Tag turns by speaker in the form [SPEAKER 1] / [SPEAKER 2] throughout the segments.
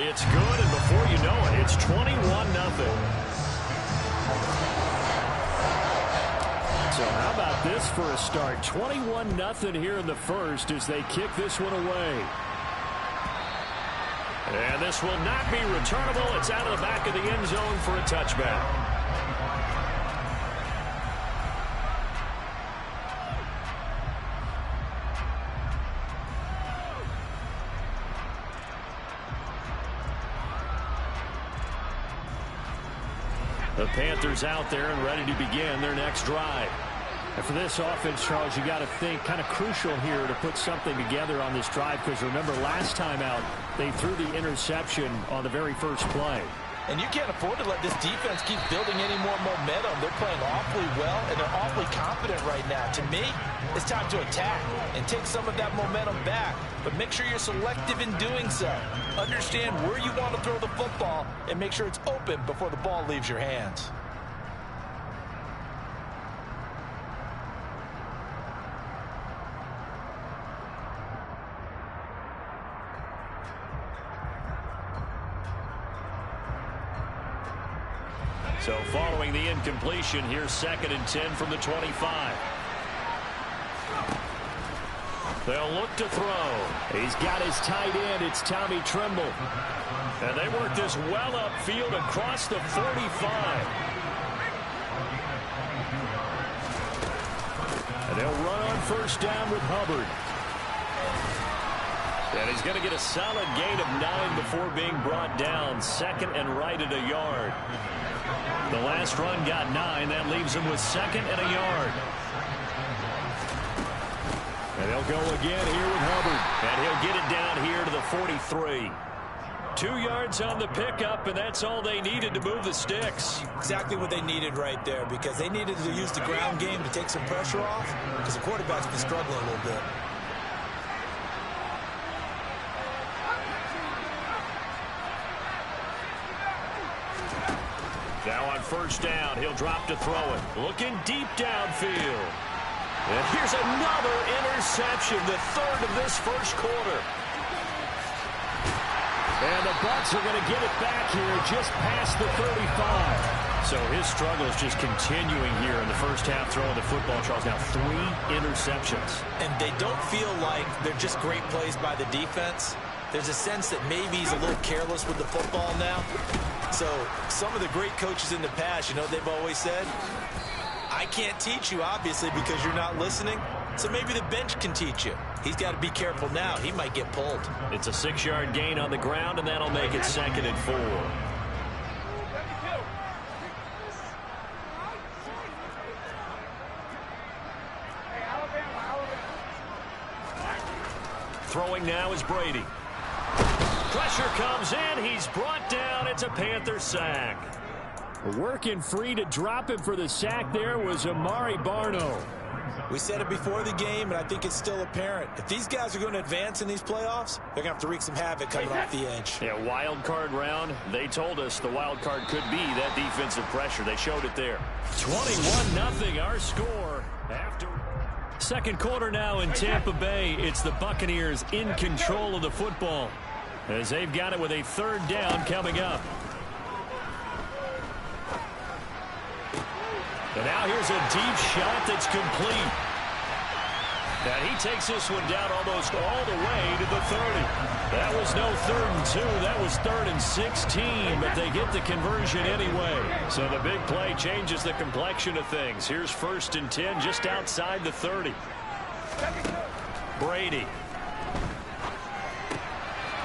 [SPEAKER 1] It's good, and before you know it, it's 21-0. So how about this for a start? 21-0 here in the first as they kick this one away. And this will not be returnable. It's out of the back of the end zone for a touchback. The Panthers out there and ready to begin their next drive. And for this offense, Charles, you got to think kind of crucial here to put something together on this drive, because remember last time out they threw the interception on the very first play.
[SPEAKER 2] And you can't afford to let this defense keep building any more momentum. They're playing awfully well, and they're awfully confident right now. To me, it's time to attack and take some of that momentum back. But make sure you're selective in doing so. Understand where you want to throw the football and make sure it's open before the ball leaves your hands.
[SPEAKER 1] So following the incompletion, here's 2nd and 10 from the 25. They'll look to throw. He's got his tight end. It's Tommy Tremble. And they work this well upfield across the 45. And they'll run on first down with Hubbard. And he's going to get a solid gain of 9 before being brought down. 2nd and right at a yard. The last run got 9. That leaves him with 2nd and a yard. And they'll go again here with Hubbard. And he'll get it down here to the 43. 2 yards on the pickup, and that's all they needed to move the sticks.
[SPEAKER 2] Exactly what they needed right there, because they needed to use the ground game to take some pressure off, because the quarterback's been struggling a little bit.
[SPEAKER 1] Now on first down, he'll drop to throw it. Looking deep downfield. And here's another interception, the 3rd of this first quarter. And the Bucs are going to get it back here just past the 35. So his struggle is just continuing here in the first half throwing the football, Charles. Now 3 interceptions.
[SPEAKER 2] And they don't feel like they're just great plays by the defense. There's a sense that maybe he's a little careless with the football now. So some of the great coaches in the past, you know what they've always said? I can't teach you, obviously, because you're not listening. So maybe the bench can teach you. He's got to be careful now. He might get pulled.
[SPEAKER 1] It's a 6-yard gain on the ground, and that'll make it 2nd and 4. Throwing now is Brady. Pressure comes in. He's brought down. It's a Panther sack. Working free to drop him for the sack there was Amari Barno.
[SPEAKER 2] We said it before the game, and I think it's still apparent. If these guys are going to advance in these playoffs, they're going to have to wreak some havoc coming off the edge.
[SPEAKER 1] Yeah, wild card round. They told us the wild card could be that defensive pressure. They showed it there. 21-0 our score after. Second quarter now in Tampa Bay. It's the Buccaneers in control of the football as they've got it with a 3rd down coming up. And now here's a deep shot that's complete. And he takes this one down almost all the way to the 30. That was no 3rd and 2. That was 3rd and 16, but they get the conversion anyway. So the big play changes the complexion of things. Here's 1st and 10 just outside the 30. Brady.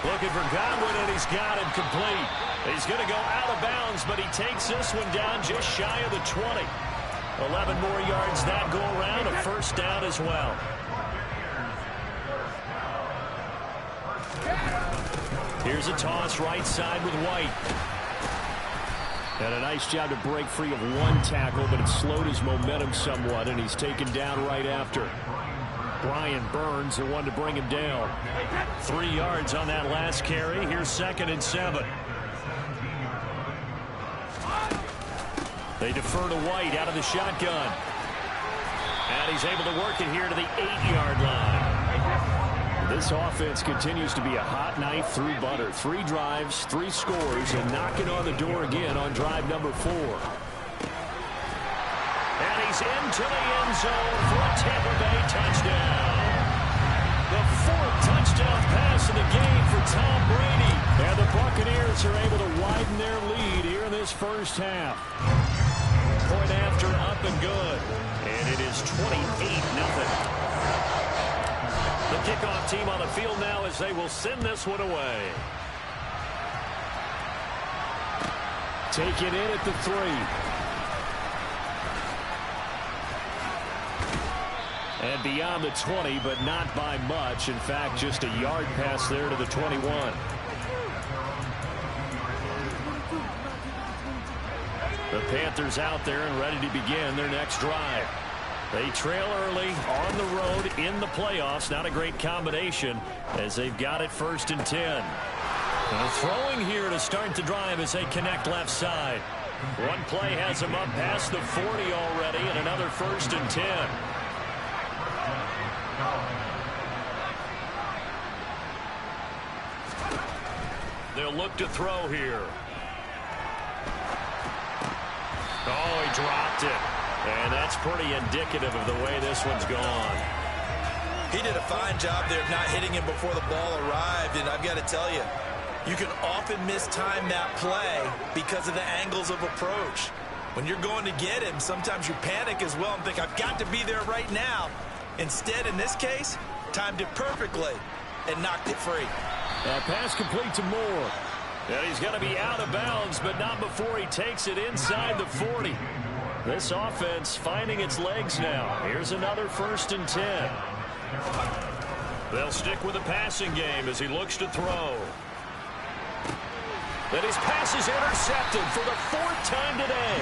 [SPEAKER 1] Looking for Godwin, and he's got him complete. He's going to go out of bounds, but he takes this one down just shy of the 20. 11 more yards that go around, a 1st down as well. Here's a toss right side with White. And a nice job to break free of 1 tackle, but it slowed his momentum somewhat, and he's taken down right after. Brian Burns, the one to bring him down. 3 yards on that last carry. Here's 2nd and 7. They defer to White out of the shotgun. And he's able to work it here to the 8-yard line. This offense continues to be a hot knife through butter. 3 drives, 3 scores, and knocking on the door again on drive number 4. And he's into the end zone for a Tampa Bay touchdown. The 4th touchdown pass of the game for Tom Brady. And the Buccaneers are able to widen their lead here in this first half. Point after, up and good. And it is 28-0. The kickoff team on the field now as they will send this one away. Take it in at the 3. And beyond the 20, but not by much. In fact, just a yard pass there to the 21. The Panthers out there and ready to begin their next drive. They trail early on the road in the playoffs. Not a great combination as they've got it 1st and 10. And throwing here to start the drive as they connect left side. One play has them up past the 40 already and another 1st and 10. They'll look to throw here. Oh, he dropped it. And that's pretty indicative of the way this one's gone.
[SPEAKER 2] He did a fine job there of not hitting him before the ball arrived. And I've got to tell you, you can often mistime that play because of the angles of approach. When you're going to get him, sometimes you panic as well and think, I've got to be there right now. Instead, in this case, timed it perfectly and knocked it free.
[SPEAKER 1] Pass complete to Moore. And he's going to be out of bounds, but not before he takes it inside the 40. This offense finding its legs now. Here's another 1st and 10. They'll stick with the passing game as he looks to throw. Then his pass is intercepted for the 4th time today.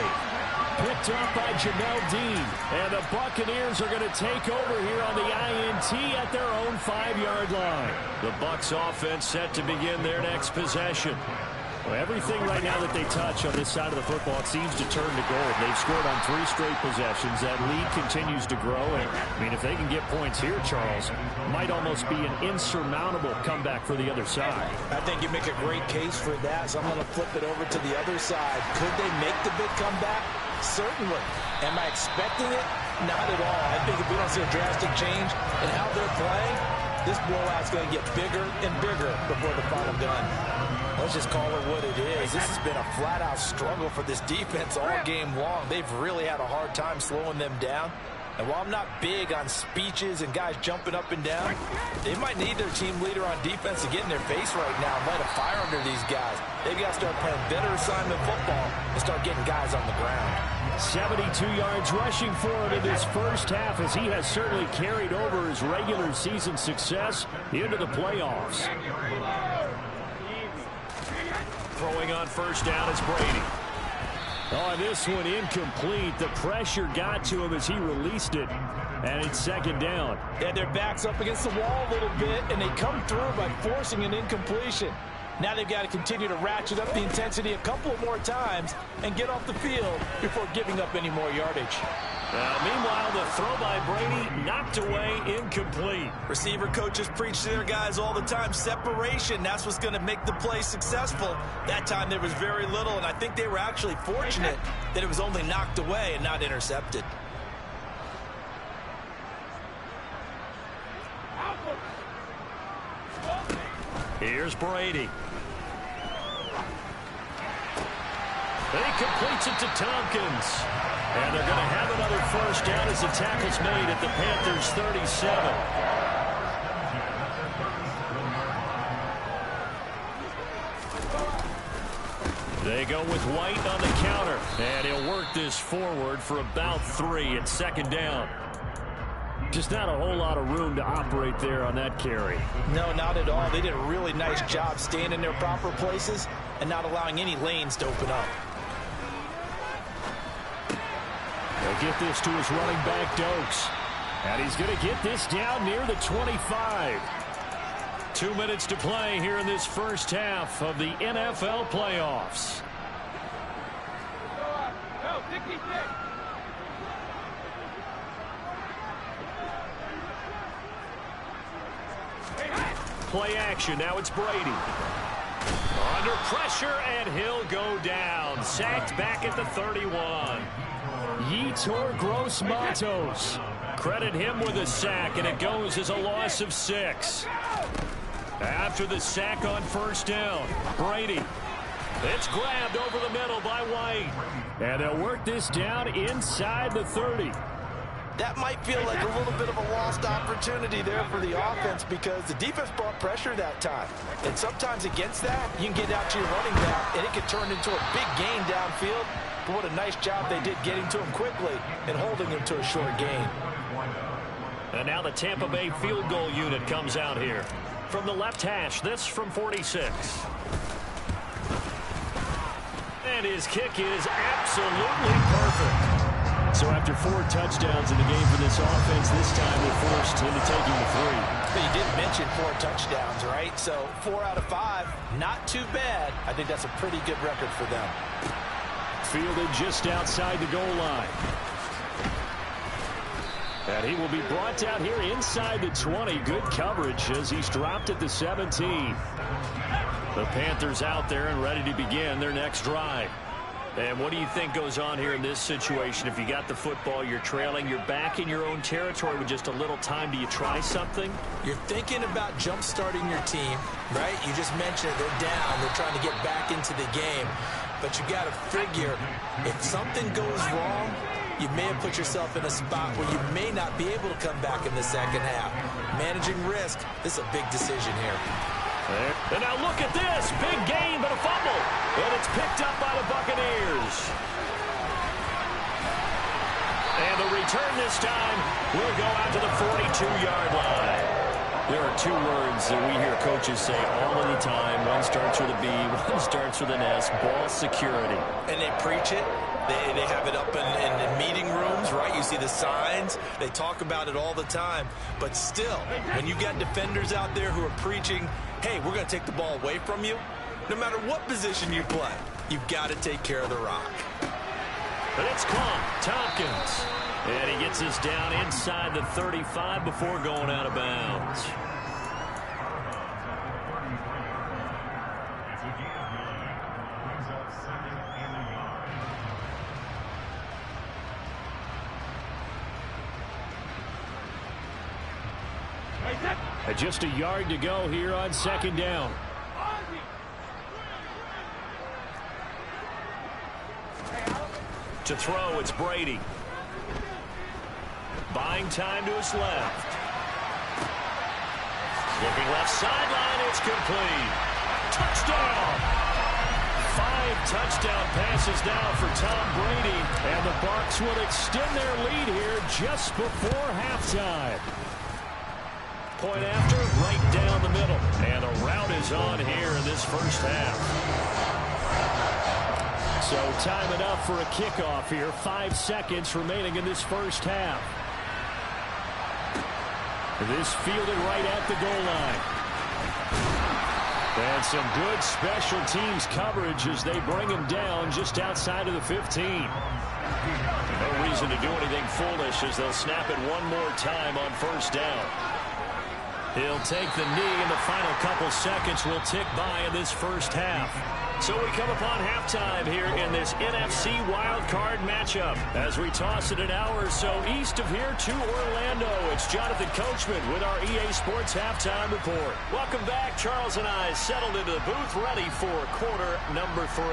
[SPEAKER 1] Picked up by Jamel Dean. And the Buccaneers are going to take over here on the INT at their own 5-yard line. The Bucs offense set to begin their next possession. Well, everything right now that they touch on this side of the football, it seems to turn to gold. They've scored on 3 straight possessions. That lead continues to grow. And, I mean, if they can get points here, Charles, might almost be an insurmountable comeback for the other side.
[SPEAKER 3] I think you make a great case for that, so I'm going to flip it over to the other side. Could they make the big comeback? Certainly. Am I expecting it? Not at all. I think if we don't see a drastic change in how they're playing, this blowout's going to get bigger and bigger before the final gun. Let's just call it what it is. This has been a flat-out struggle for this defense all game long. They've really had a hard time slowing them down. And while I'm not big on speeches and guys jumping up and down, they might need their team leader on defense to get in their face right now and light a fire under these guys. They've got to start playing better assignment football and start getting guys on the ground.
[SPEAKER 1] 72 yards rushing for him in this first half as he has certainly carried over his regular season success into the playoffs. Throwing on 1st down is Brady. Oh, this one incomplete. The pressure got to him as he released it. And it's 2nd down.
[SPEAKER 3] Yeah, their back's up against the wall a little bit, and they come through by forcing an incompletion. Now they've got to continue to ratchet up the intensity a couple more times and get off the field before giving up any more yardage.
[SPEAKER 1] Meanwhile, the throw by Brady knocked away, incomplete.
[SPEAKER 2] Receiver coaches preach to their guys all the time. Separation, that's what's going to make the play successful. That time there was very little, and I think they were actually fortunate that it was only knocked away and not intercepted.
[SPEAKER 1] Here's Brady. He completes it to Tompkins. And they're going to have another 1st down as the tackle's made at the Panthers' 37. They go with White on the counter. And he'll work this forward for about 3 at 2nd down. Just not a whole lot of room to operate there on that carry.
[SPEAKER 3] No, not at all. They did a really nice job staying in their proper places and not allowing any lanes to open up.
[SPEAKER 1] They'll get this to his running back, Dokes. And he's going to get this down near the 25. 2 minutes to play here in this first half of the NFL playoffs. play action. Now it's Brady. Under pressure, and he'll go down. Sacked back at the 31. Yetur Gross-Matos. Credit him with a sack, and it goes as a loss of 6. After the sack on first down, Brady. It's grabbed over the middle by White. And they'll work this down inside the 30.
[SPEAKER 3] That might feel like a little bit of a lost opportunity there for the offense because the defense brought pressure that time. And sometimes against that, you can get out to your running back, and it can turn into a big gain downfield. But what a nice job they did getting to him quickly and holding him to a short gain.
[SPEAKER 1] And now the Tampa Bay field goal unit comes out here. From the left hash, this from 46. And his kick is absolutely perfect. So after 4 touchdowns in the game for this offense, this time they're forced into taking the 3.
[SPEAKER 3] But you did mention 4 touchdowns, right? So 4 out of 5, not too bad. I think that's a pretty good record for them.
[SPEAKER 1] Fielded just outside the goal line. And he will be brought down here inside the 20. Good coverage as he's dropped at the 17. The Panthers out there and ready to begin their next drive. And what do you think goes on here in this situation? If you got the football, you're trailing, you're back in your own territory with just a little time. Do you try something?
[SPEAKER 3] You're thinking about jump-starting your team, right? You just mentioned it. They're down. They're trying to get back into the game. But you got to figure, if something goes wrong, you may have put yourself in a spot where you may not be able to come back in the second half. Managing risk, this is a big decision here.
[SPEAKER 1] And now look at this. Big gain, but a fumble. And it's picked up by the Buccaneers. And the return this time will go out to the 42-yard line. There are 2 words that we hear coaches say all of the time. One starts with a B, one starts with an S. Ball security.
[SPEAKER 3] And they preach it. They have it up in meeting rooms, right? You see the signs. They talk about it all the time. But still, when you got defenders out there who are preaching, hey, we're going to take the ball away from you, no matter what position you play, you've got to take care of the rock.
[SPEAKER 1] But it's caught. Tompkins. And he gets us down inside the 35 before going out of bounds. Just a yard to go here on second down. To throw, it's Brady. Buying time to his left. Looking left sideline, it's complete. Touchdown! 5 touchdown passes now for Tom Brady. And the Bucs will extend their lead here just before halftime. Point after, right down the middle. And a rout is on here in this first half. So time enough for a kickoff here. 5 seconds remaining in this first half. This fielded right at the goal line. And some good special teams coverage as they bring him down just outside of the 15. No reason to do anything foolish as they'll snap it one more time on first down. He'll take the knee, and the final couple seconds will tick by in this first half. So we come upon halftime here in this NFC wildcard matchup. As we toss it an hour or so east of here to Orlando, it's Jonathan Coachman with our EA Sports Halftime Report. Welcome back. Charles and I settled into the booth ready for quarter number 3.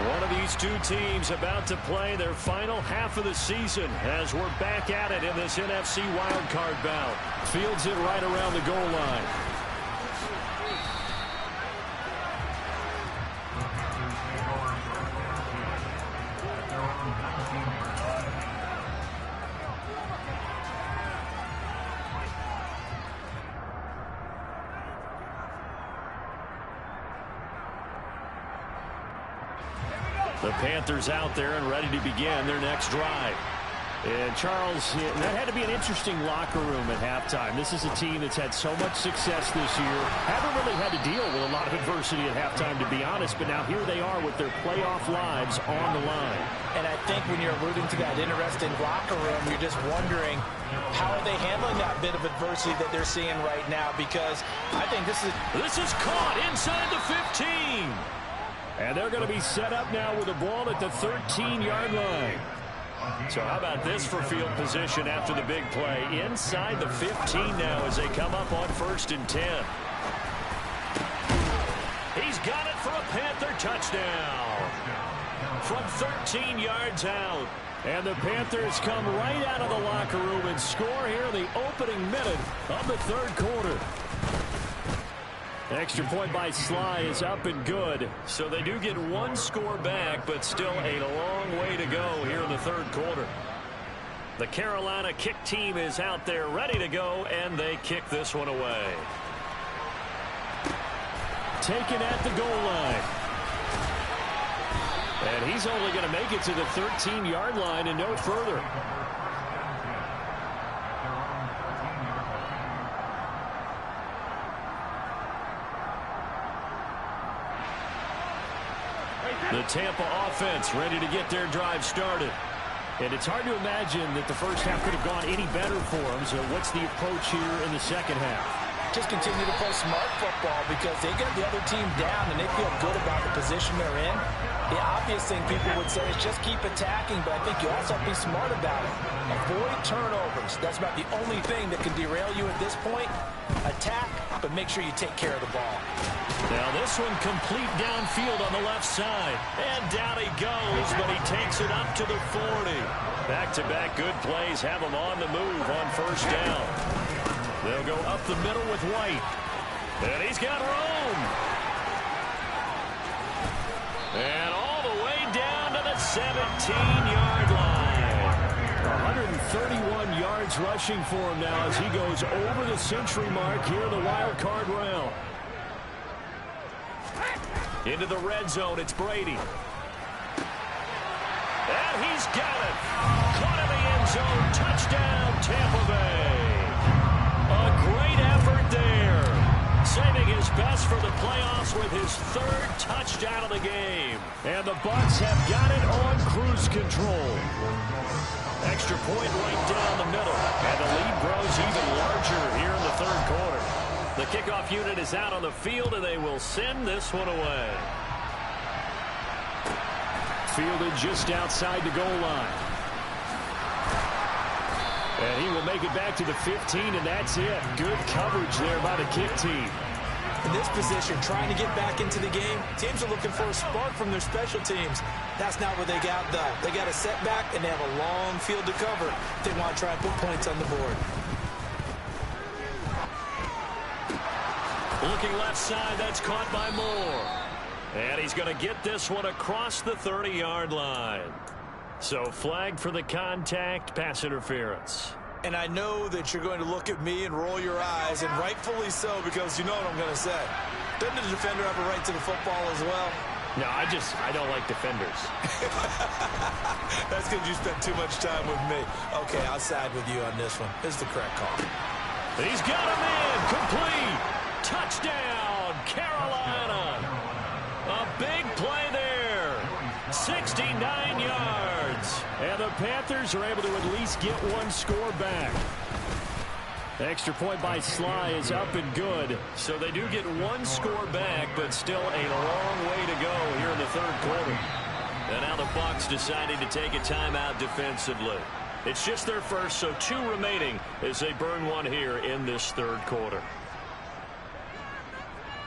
[SPEAKER 1] One of these 2 teams about to play their final half of the season as we're back at it in this NFC wildcard bout. Fields it right around the goal line. The Panthers out there and ready to begin their next drive. And Charles, that had to be an interesting locker room at halftime. This is a team that's had so much success this year. Haven't really had to deal with a lot of adversity at halftime, to be honest. But now here they are with their playoff lives on the line.
[SPEAKER 3] And I think when you're alluding to that interesting locker room, you're just wondering how are they handling that bit of adversity that they're seeing right now? Because I think this is
[SPEAKER 1] caught inside the 15. And they're going to be set up now with the ball at the 13-yard line. So how about this for field position after the big play? Inside the 15 now as they come up on 1st and 10. He's got it for a Panther touchdown. From 13 yards out. And the Panthers come right out of the locker room and score here in the opening minute of the 3rd quarter. Extra point by Sly is up and good. So they do get 1 score back, but still a long way to go here in the 3rd quarter. The Carolina kick team is out there ready to go, and they kick this one away. Taken at the goal line. And he's only going to make it to the 13-yard line and no further. The Tampa offense ready to get their drive started. And it's hard to imagine that the first half could have gone any better for them. So what's the approach here in the second half?
[SPEAKER 3] Just continue to play smart football because they get the other team down and they feel good about the position they're in. The obvious thing people would say is just keep attacking, but I think you also have to be smart about it. Avoid turnovers. That's about the only thing that can derail you at this point. Attack, but make sure you take care of the ball.
[SPEAKER 1] Now this one complete downfield on the left side. And down he goes, but he takes it up to the 40. Back-to-back good plays have him on the move on 1st down. They'll go up the middle with White. And he's got room. And all the way down to the 17-yard line. 131 yards rushing for him now as he goes over the century mark here in the wild card round. Into the red zone, it's Brady. And he's got it. Caught in the end zone. Touchdown, Tampa Bay. A great effort there. Saving his best for the playoffs with his 3rd touchdown of the game. And the Bucs have got it on cruise control. Extra point right down the middle. And the lead grows even larger here in the 3rd quarter. The kickoff unit is out on the field, and they will send this one away. Fielded just outside the goal line. And he will make it back to the 15, and that's it. Good coverage there by the kick team.
[SPEAKER 3] In this position, trying to get back into the game, teams are looking for a spark from their special teams. That's not what they got, though. They got a setback, and they have a long field to cover if they want to try and put points on the board.
[SPEAKER 1] Looking left side, that's caught by Moore. And he's going to get this one across the 30-yard line. So flag for the contact, pass interference.
[SPEAKER 2] And I know that you're going to look at me and roll your eyes, and rightfully so, because you know what I'm going to say. Doesn't the defender have a right to the football as well?
[SPEAKER 1] No, I don't like defenders.
[SPEAKER 2] That's because you spent too much time with me. Okay, I'll side with you on this one. This is the correct call.
[SPEAKER 1] He's got him in. Complete. Touchdown, Carolina. A big play there. 69 yards. And the Panthers are able to at least get 1 score back. Extra point by Sly is up and good. So they do get 1 score back, but still a long way to go here in the 3rd quarter. And now the Bucs deciding to take a timeout defensively. It's just their first, so 2 remaining as they burn 1 here in this 3rd quarter.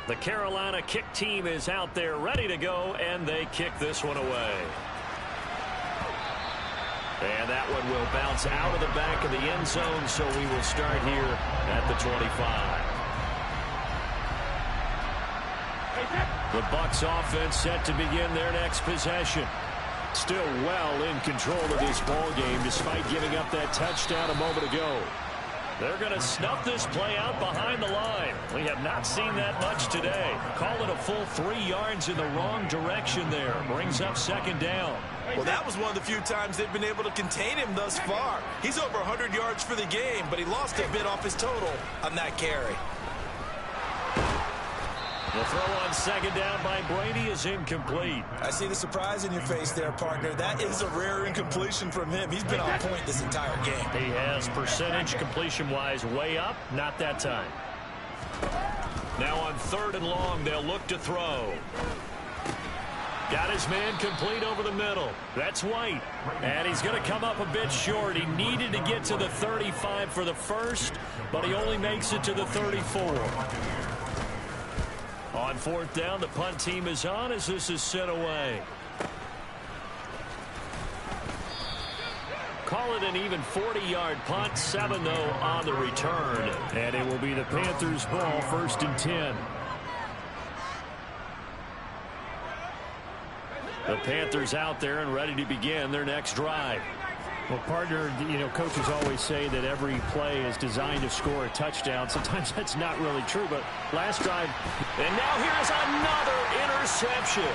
[SPEAKER 1] The Carolina kick team is out there ready to go, and they kick this one away. And that one will bounce out of the back of the end zone, so we will start here at the 25. The Bucs offense set to begin their next possession. Still well in control of this ball game despite giving up that touchdown a moment ago. They're going to snuff this play out behind the line. We have not seen that much today. Call it a full 3 yards in the wrong direction there. Brings up second down.
[SPEAKER 2] Well, that was one of the few times they've been able to contain him thus far. He's over 100 yards for the game, but he lost a bit off his total on that carry.
[SPEAKER 1] The throw on second down by Brady is incomplete.
[SPEAKER 2] I see the surprise in your face there, partner. That is a rare incompletion from him. He's been on point this entire game.
[SPEAKER 1] He has percentage completion-wise way up. Not that time. Now on 3rd and long, they'll look to throw. Got his man complete over the middle. That's White. And he's going to come up a bit short. He needed to get to the 35 for the first, but he only makes it to the 34. On 4th down, the punt team is on as this is sent away. Call it an even 40-yard punt, 7 though on the return. And it will be the Panthers' ball, 1st and 10. The Panthers out there and ready to begin their next drive.
[SPEAKER 4] Well, partner, you know, coaches always say that every play is designed to score a touchdown. Sometimes that's not really true, but last drive.
[SPEAKER 1] And now here's another interception.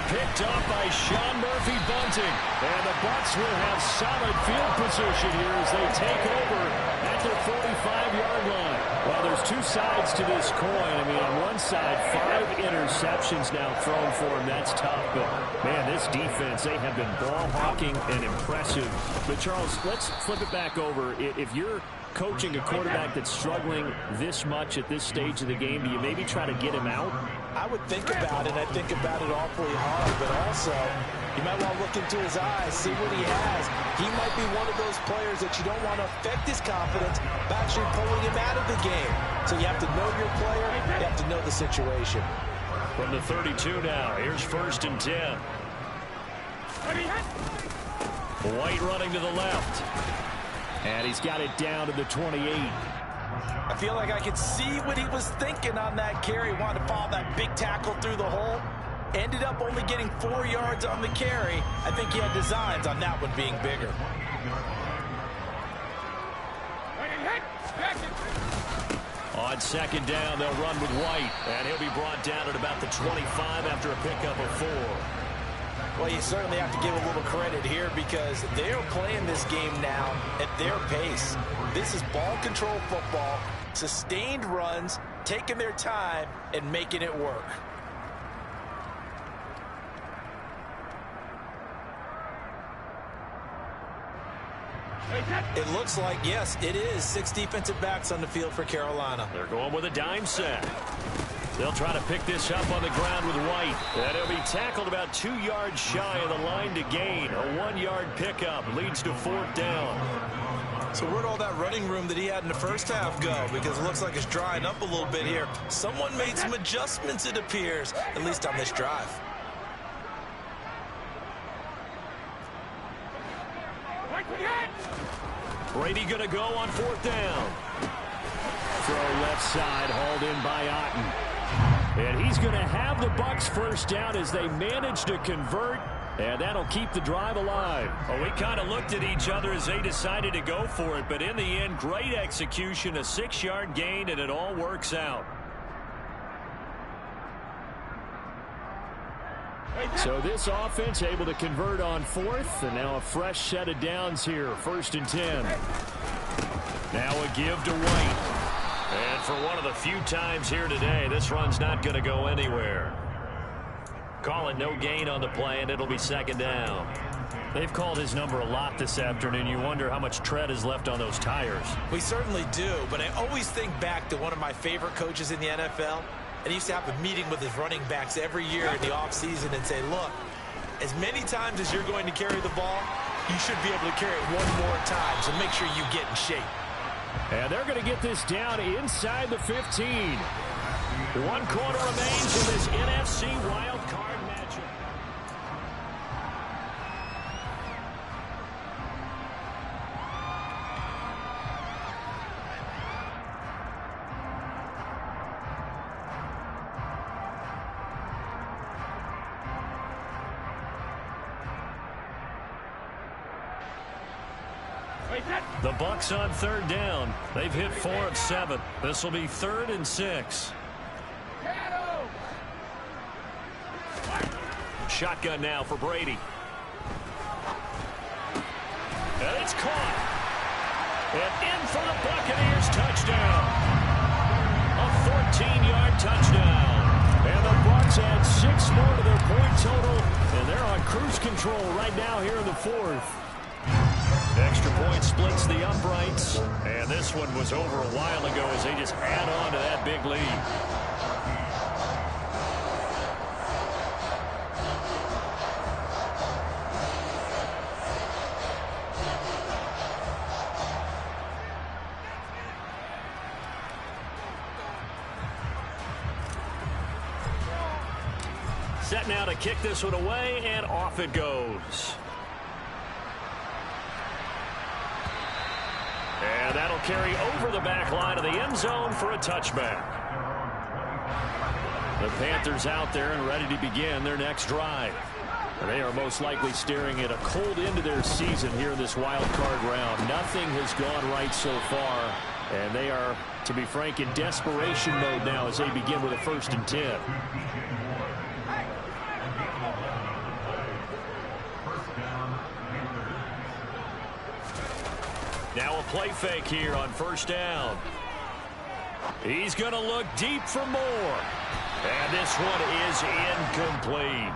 [SPEAKER 1] Picked up by Sean Murphy Bunting. And the Bucs will have solid field position here as they take over at their 45-yard line. Well, there's 2 sides to this coin. I mean, on one side, 5 interceptions now thrown for him. That's tough. But, man, this defense, they have been ball hawking and impressive. But, Charles, let's flip it back over. If you're coaching a quarterback that's struggling this much at this stage of the game, do you maybe try to get him out?
[SPEAKER 3] I would think about it. I think about it awfully hard, but also you might want to look into his eyes, see what he has. He might be one of those players that you don't want to affect his confidence by actually pulling him out of the game. So you have to know your player. You have to know the situation.
[SPEAKER 1] From the 32 now, here's 1st and 10. White running to the left.
[SPEAKER 4] And he's got it down to the 28.
[SPEAKER 3] I feel like I could see what he was thinking on that carry. Wanted to follow that big tackle through the hole. Ended up only getting 4 yards on the carry. I think he had designs on that one being bigger.
[SPEAKER 1] On 2nd down, they'll run with White. And he'll be brought down at about the 25 after a pickup of 4.
[SPEAKER 3] Well, you certainly have to give a little credit here because they're playing this game now at their pace. This is ball control football, sustained runs, taking their time, and making it work. It looks like, yes, it is 6 defensive backs on the field for Carolina.
[SPEAKER 1] They're going with a dime set. They'll try to pick this up on the ground with White. And he'll be tackled about 2 yards shy of the line to gain. A 1-yard pickup leads to 4th down.
[SPEAKER 2] So where'd all that running room that he had in the first half go? Because it looks like it's drying up a little bit here. Someone made some adjustments, it appears, at least on this drive.
[SPEAKER 1] Brady going to go on 4th down. Throw left side, hauled in by Otten. And he's going to have the Bucs 1st down as they manage to convert. And that'll keep the drive alive. Well, we kind of looked at each other as they decided to go for it. But in the end, great execution, a 6-yard gain, and it all works out.
[SPEAKER 4] So this offense able to convert on 4th. And now a fresh set of downs here. 1st and 10.
[SPEAKER 1] Now a give to White. And for one of the few times here today, this run's not going to go anywhere. Call it no gain on the play, and it'll be 2nd down.
[SPEAKER 4] They've called his number a lot this afternoon. You wonder how much tread is left on those tires.
[SPEAKER 2] We certainly do, but I always think back to one of my favorite coaches in the NFL. And he used to have a meeting with his running backs every year in the offseason and say, look, as many times as you're going to carry the ball, you should be able to carry it one more time, so make sure you get in shape.
[SPEAKER 4] And they're going to get this down inside the 15.
[SPEAKER 1] 1 quarter remains in this NFC wild card matchup. The Bucs on third down. They've hit 4 of 7. This will be 3rd and 6. Shotgun now for Brady. And it's caught. And in for the Buccaneers, touchdown. A 14-yard touchdown. And the Bucs add 6 more to their point total. And they're on cruise control right now here in the 4th. Extra point splits the uprights. And this one was over a while ago as they just add on to that big lead. Set now to kick this one away, and off it goes. And that'll carry over the back line of the end zone for a touchback. The Panthers out there and ready to begin their next drive. They are most likely staring at a cold end to their season here in this wild card round. Nothing has gone right so far, and they are, to be frank, in desperation mode now as they begin with a 1st and 10. Now a play fake here on 1st down. He's going to look deep for more. And this one is incomplete.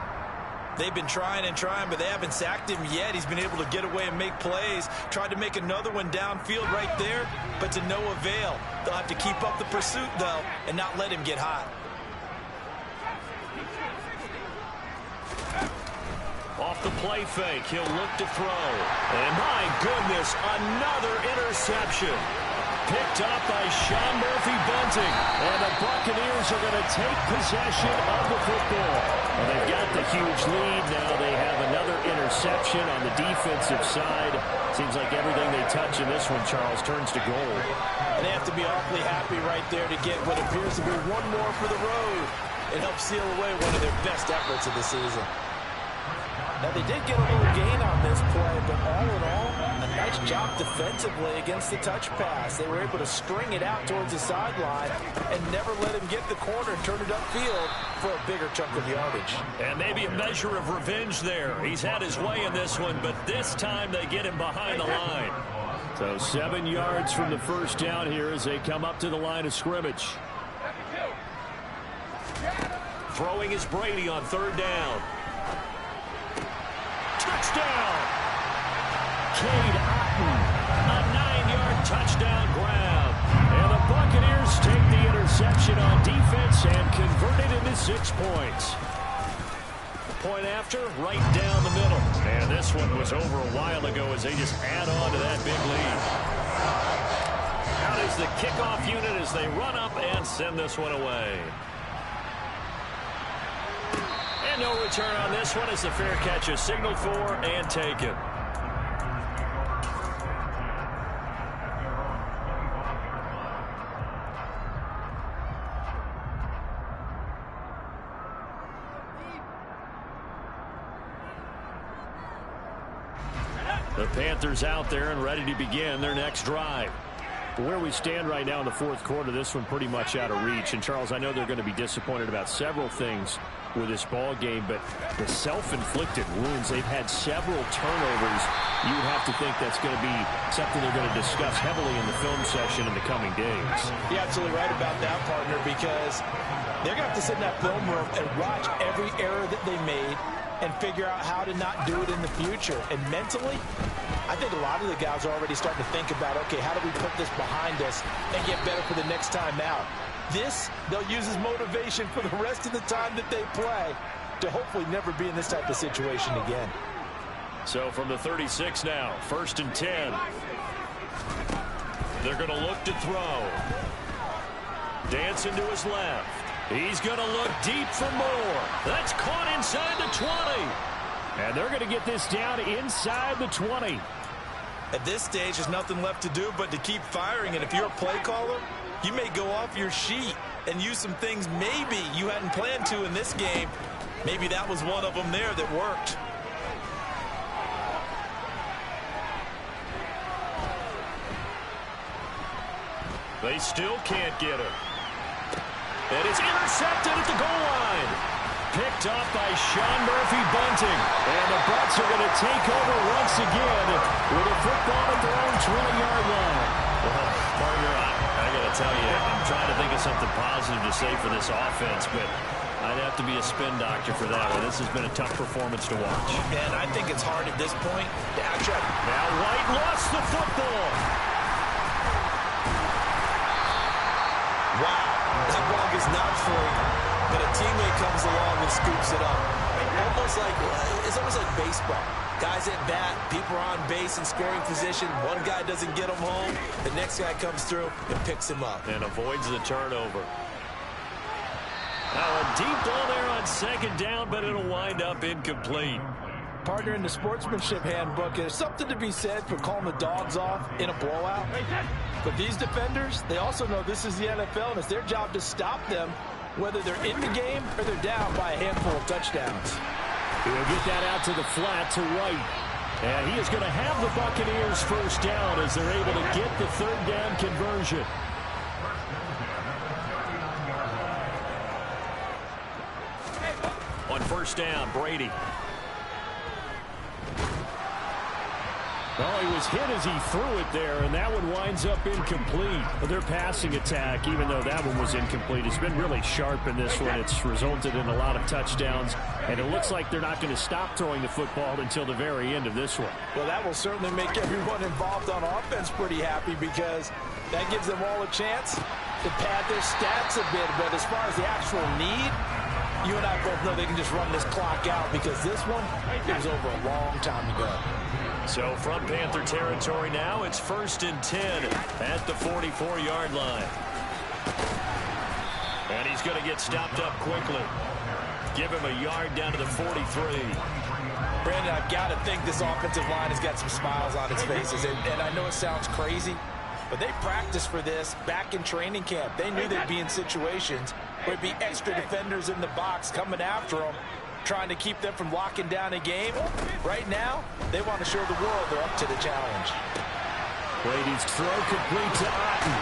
[SPEAKER 2] They've been trying and trying, but they haven't sacked him yet. He's been able to get away and make plays. Tried to make another one downfield right there, but to no avail. They'll have to keep up the pursuit, though, and not let him get hot.
[SPEAKER 1] Off the play fake, he'll look to throw. And my goodness, another interception. Picked up by Sean Murphy-Bunting. And the Buccaneers are going to take possession of the football. And they've got the huge lead. Now they have another interception on the defensive side. Seems like everything they touch in this one, Charles, turns to gold.
[SPEAKER 3] And they have to be awfully happy right there to get what appears to be one more for the road. It helps seal away one of their best efforts of the season. Now, they did get a little gain on this play, but all in all, a nice job defensively against the touch pass. They were able to string it out towards the sideline and never let him get the corner and turn it upfield for a bigger chunk of yardage.
[SPEAKER 1] And maybe a measure of revenge there. He's had his way in this one, but this time they get him behind the line. So 7 yards from the 1st down here as they come up to the line of scrimmage. Throwing is Brady on 3rd down. Touchdown! Cade Otton, a 9-yard touchdown grab. And the Buccaneers take the interception on defense and convert it into 6 points. Point after, right down the middle. And this one was over a while ago as they just add on to that big lead. Out is the kickoff unit as they run up and send this one away. And no return on this one as the fair catch is signaled for and taken. The Panthers out there and ready to begin their next drive. Where we stand right now in the 4th quarter, this one pretty much out of reach. And, Charles, I know they're going to be disappointed about several things with this ball game, but the self-inflicted wounds, they've had several turnovers. You would have to think that's going to be something they're going to discuss heavily in the film session in the coming days.
[SPEAKER 3] You're absolutely right about that, partner, because they're going to have to sit in that film room and watch every error that they made and figure out how to not do it in the future. And mentally, I think a lot of the guys are already starting to think about, okay, how do we put this behind us and get better for the next time out? This, they'll use as motivation for the rest of the time that they play to hopefully never be in this type of situation again.
[SPEAKER 1] So from the 36 now, 1st and 10. They're going to look to throw. Dancing to his left. He's going to look deep for more. That's caught inside the 20.
[SPEAKER 4] And they're going to get this down inside the 20.
[SPEAKER 2] At this stage, there's nothing left to do but to keep firing. And if you're a play caller, you may go off your sheet and use some things maybe you hadn't planned to in this game. Maybe that was one of them there that worked.
[SPEAKER 1] They still can't get her. And it's intercepted at the goal line. Picked off by Sean Murphy-Bunting. And the Bucs are going to take over once again with a football at their own 20-yard line. Well, partner, I got to tell you, I'm trying to think of something positive to say for this offense, but I'd have to be a spin doctor for that one. This has been a tough performance to watch.
[SPEAKER 2] And I think it's hard at this point to outtrack.
[SPEAKER 1] Now White lost the football.
[SPEAKER 2] Wow, that ball is not free, but a teammate comes along and scoops it up. It's almost like baseball. Guys at bat, people are on base in scoring position. One guy doesn't get him home. The next guy comes through and picks him up.
[SPEAKER 1] And avoids the turnover. Now a deep ball there on second down, but it'll wind up incomplete.
[SPEAKER 3] Partner, in the sportsmanship handbook, there's something to be said for calling the dogs off in a blowout. But these defenders, they also know this is the NFL, and it's their job to stop them, whether they're in the game or they're down by a handful of touchdowns.
[SPEAKER 4] He'll get that out to the flat to White. And he is going to have the Buccaneers first down as they're able to get the third down conversion.
[SPEAKER 1] On first down, Brady.
[SPEAKER 4] Well, he was hit as he threw it there, and that one winds up incomplete. Their passing attack, even though that one was incomplete, has been really sharp in this one. It's resulted in a lot of touchdowns, and it looks like they're not going to stop throwing the football until the very end of this one.
[SPEAKER 3] Well, that will certainly make everyone involved on offense pretty happy because that gives them all a chance to pad their stats a bit. But as far as the actual need, you and I both know they can just run this clock out because this one, it was over a long time ago.
[SPEAKER 1] So from Panther territory now, it's 1st and 10 at the 44-yard line. And he's going to get stopped up quickly. Give him a yard down to the 43.
[SPEAKER 3] Brandon, I've got to think this offensive line has got some smiles on its faces. And I know it sounds crazy, but they practiced for this back in training camp. They knew they'd be in situations where there'd be extra defenders in the box coming after them, trying to keep them from locking down a game. Right now, they want to show the world they're up to the challenge.
[SPEAKER 1] Brady's throw complete to Otten.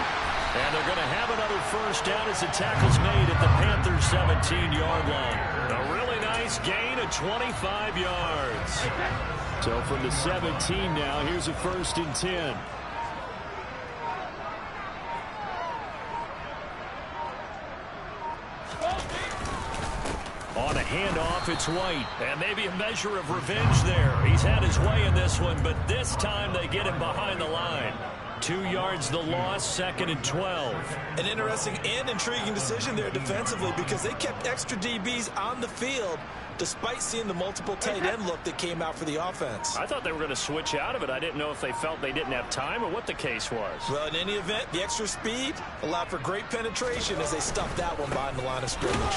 [SPEAKER 1] And they're going to have another first down as the tackle's made at the Panthers' 17-yard line. A really nice gain of 25 yards.
[SPEAKER 4] So from the 17 now, here's a 1st and 10.
[SPEAKER 1] On a handoff, it's White. And maybe a measure of revenge there. He's had his way in this one, but this time they get him behind the line. 2 yards the loss, 2nd and 12.
[SPEAKER 2] An interesting and intriguing decision there defensively because they kept extra DBs on the field despite seeing the multiple tight end look that came out for the offense.
[SPEAKER 4] I thought they were going to switch out of it. I didn't know if they felt they didn't have time or what the case was.
[SPEAKER 2] Well, in any event, the extra speed allowed for great penetration as they stuffed that one behind the line of scrimmage.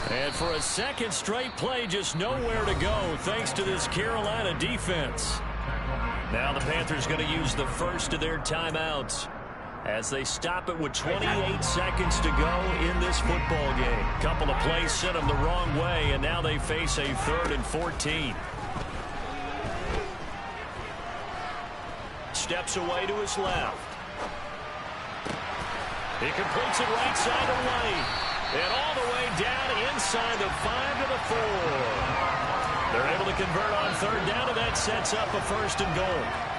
[SPEAKER 1] And for a second straight play, just nowhere to go thanks to this Carolina defense. Now the Panthers going to use the first of their timeouts as they stop it with 28 seconds to go in this football game. Couple of plays sent them the wrong way, and now they face a 3rd and 14. Steps away to his left. He completes it right side of the lane. And all the way down inside the 5 to the 4. They're able to convert on 3rd down, and that sets up a 1st and goal.